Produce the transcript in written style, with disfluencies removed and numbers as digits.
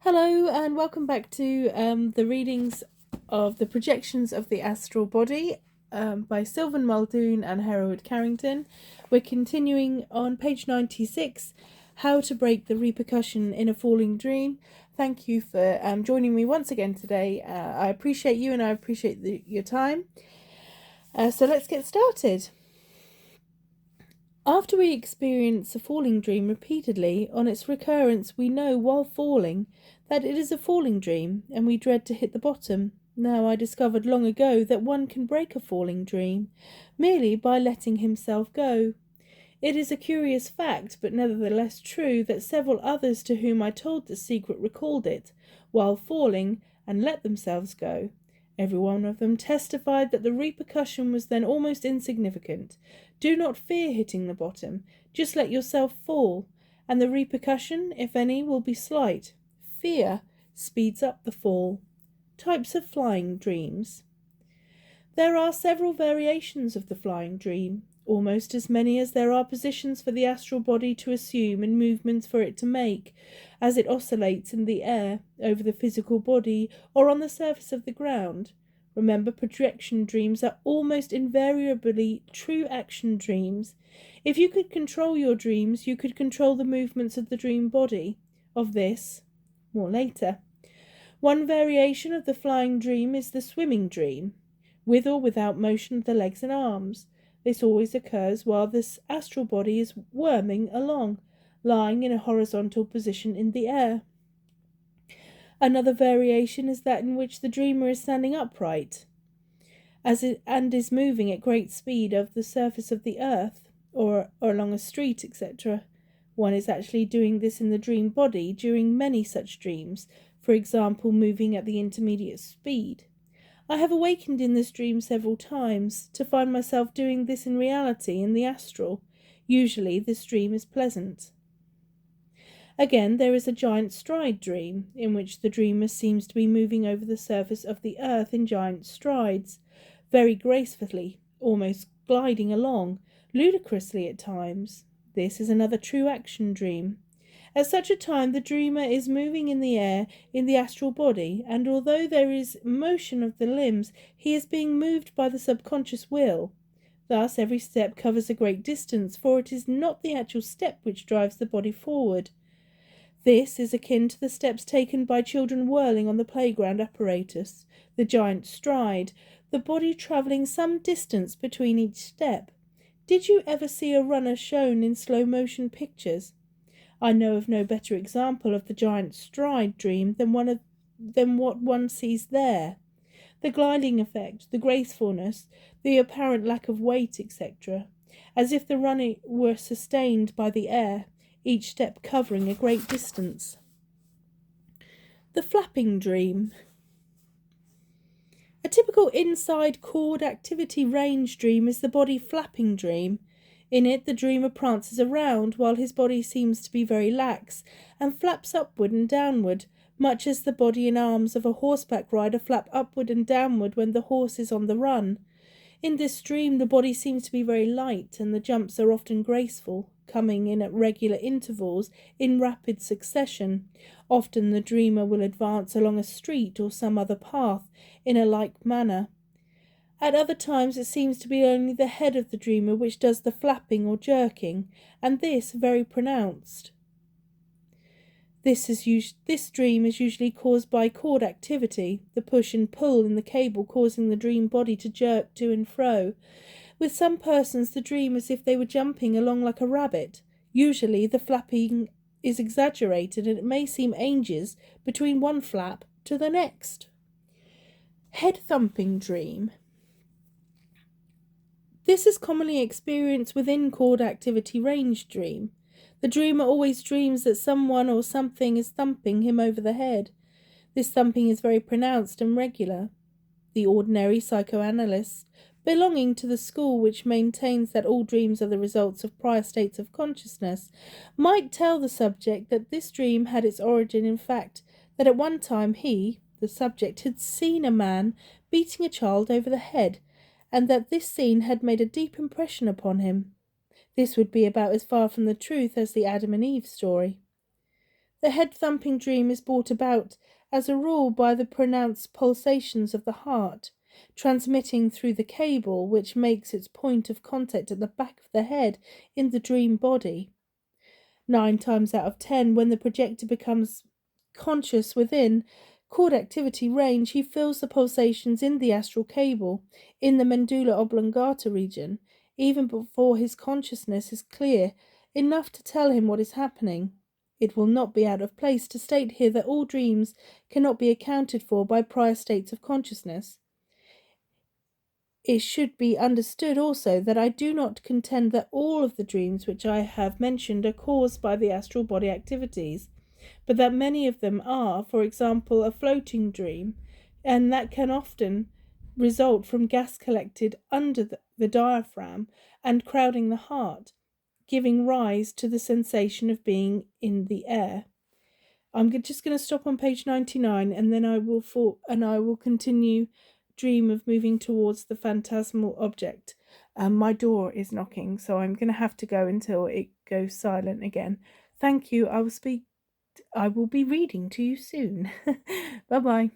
Hello and welcome back to the readings of the projections of the astral body by Sylvan, Muldoon and Hereward Carrington. We're continuing on page 96, How to Break the Repercussion in a Falling Dream. Thank you for joining me once again today. I appreciate you and I appreciate your time. So let's get started. After we experience a falling dream repeatedly, on its recurrence we know while falling that it is a falling dream, and we dread to hit the bottom. Now I discovered long ago that one can break a falling dream, merely by letting himself go. It is a curious fact, but nevertheless true, that several others to whom I told the secret recalled it, while falling, and let themselves go. Every one of them testified that the repercussion was then almost insignificant. Do not fear hitting the bottom, just let yourself fall, and the repercussion, if any, will be slight. Fear speeds up the fall. Types of flying dreams. There are several variations of the flying dream, almost as many as there are positions for the astral body to assume and movements for it to make, as it oscillates in the air, over the physical body, or on the surface of the ground. Remember, projection dreams are almost invariably true action dreams. If you could control your dreams, you could control the movements of the dream body. Of this, more later. One variation of the flying dream is the swimming dream, with or without motion of the legs and arms. This always occurs while this astral body is worming along, lying in a horizontal position in the air. Another variation is that in which the dreamer is standing upright, and is moving at great speed over the surface of the earth, or along a street, etc. One is actually doing this in the dream body during many such dreams, for example, moving at the intermediate speed. I have awakened in this dream several times, to find myself doing this in reality in the astral. Usually this dream is pleasant. Again, there is a giant stride dream, in which the dreamer seems to be moving over the surface of the earth in giant strides, very gracefully, almost gliding along, ludicrously at times. This is another true action dream. At such a time the dreamer is moving in the air in the astral body, and although there is motion of the limbs, he is being moved by the subconscious will. Thus every step covers a great distance, for it is not the actual step which drives the body forward. This is akin to the steps taken by children whirling on the playground apparatus, the giant stride, the body travelling some distance between each step. Did you ever see a runner shown in slow-motion pictures? I know of no better example of the giant stride dream than what one sees there. The gliding effect, the gracefulness, the apparent lack of weight, etc., as if the runner were sustained by the air, each step covering a great distance. The flapping dream. A typical inside chord activity range dream is the body flapping dream. In it, the dreamer prances around while his body seems to be very lax and flaps upward and downward, much as the body and arms of a horseback rider flap upward and downward when the horse is on the run. In this dream, the body seems to be very light, and the jumps are often graceful, coming in at regular intervals in rapid succession. Often the dreamer will advance along a street or some other path in a like manner. At other times it seems to be only the head of the dreamer which does the flapping or jerking, and this very pronounced. This dream is usually caused by cord activity, the push and pull in the cable causing the dream body to jerk to and fro. With some persons the dream is as if they were jumping along like a rabbit. Usually the flapping is exaggerated, and it may seem ages between one flap to the next. Head thumping dream. This is commonly experienced within cord activity range dream. The dreamer always dreams that someone or something is thumping him over the head. This thumping is very pronounced and regular. The ordinary psychoanalyst, belonging to the school which maintains that all dreams are the results of prior states of consciousness, might tell the subject that this dream had its origin in fact that at one time he, the subject, had seen a man beating a child over the head, and that this scene had made a deep impression upon him. This would be about as far from the truth as the Adam and Eve story. The head-thumping dream is brought about, as a rule, by the pronounced pulsations of the heart, transmitting through the cable which makes its point of contact at the back of the head in the dream body. 9 times out of 10, when the projector becomes conscious within cord activity range, he feels the pulsations in the astral cable, in the medulla oblongata region, even before his consciousness is clear enough to tell him what is happening. It will not be out of place to state here that all dreams cannot be accounted for by prior states of consciousness. It should be understood also that I do not contend that all of the dreams which I have mentioned are caused by the astral body activities, but that many of them are, for example, a floating dream, and that can often result from gas collected under the diaphragm and crowding the heart, giving rise to the sensation of being in the air. I'm just going to stop on page 99, and then I will continue dream of moving towards the phantasmal object. My door is knocking, so I'm going to have to go until it goes silent again. Thank you. I will be reading to you soon. Bye bye.